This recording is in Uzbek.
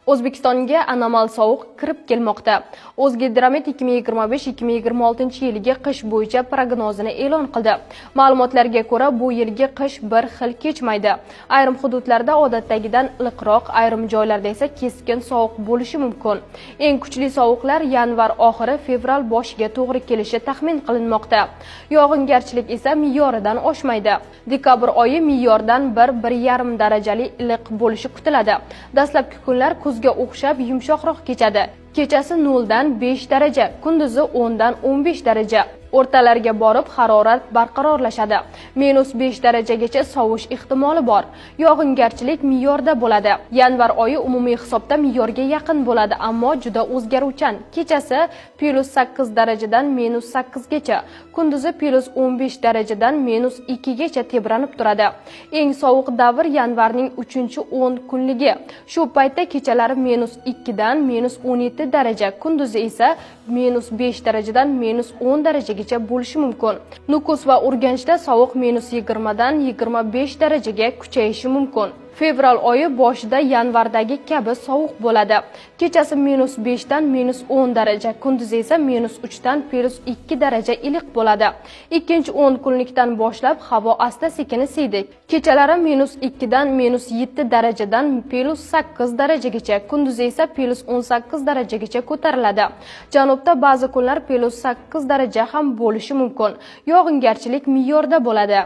O'zbekistonga anomal sovuq kirib kelmoqda. O'zgidromet 2025-2026 yilgi qish bo'yicha prognozini e'lon qildi. Ma'lumotlarga ko'ra, bu yilgi qish bir xil kechmaydi. Ayrim hududlarda odatdagidan iliqroq, ayrim joylarda esa keskin sovuq bo'lishi mumkin. Eng kuchli sovuqlar yanvar oxiri, fevral boshiga to'g'ri kelishi taxmin qilinmoqda. Yog'ingarchilik esa me'yoridan oshmaydi. Dekabr oyi me'yordan 1-1,5 darajali iliq bo'lishi kutiladi. Dastlabki kunlar kuzga o'xshab yumshoqroq kechadi. Kechasi 0 dan 5 daraja, kunduzi 10 dan 15 daraja. O'rtalarga borib harorat barqarorlashadi. -5 darajagacha sovish ehtimoli bor. Yog'ingarchilik me'yorda bo'ladi. Yanvar oyi umumiy hisobda me'yorga yaqin bo'ladi, ammo juda o'zgaruvchan. Kechasi +8 darajadan -8 gacha, kunduzi +15 darajadan -2 gacha tebranib turadi. Eng sovuq davr yanvarning 3-10 kunligi. Shu paytda kechalari -2 dan -17 daraja, kunduzi esa -5 darajadan -10 darajaga bo'lishi mumkin. Nukus va Urganchda sovuq -20 dan 25 darajaga kuchayishi mumkin. Fevral oyi boshida yanvardagi kabi sovuq bo'ladi. Kechasi -5 dan -10 daraja, kunduzi esa -3 dan +2 daraja iliq bo'ladi. Ikkinchi 10 kunlikdan boshlab havo asta-sekin isiydi. Kechalari -2 dan -7 darajadan +8 darajagacha, kunduzi esa +18 darajagacha ko'tariladi. Janubda ba'zi kunlar +8 daraja ham bo'lishi mumkin. Yog'ingarchilik me'yorda bo'ladi.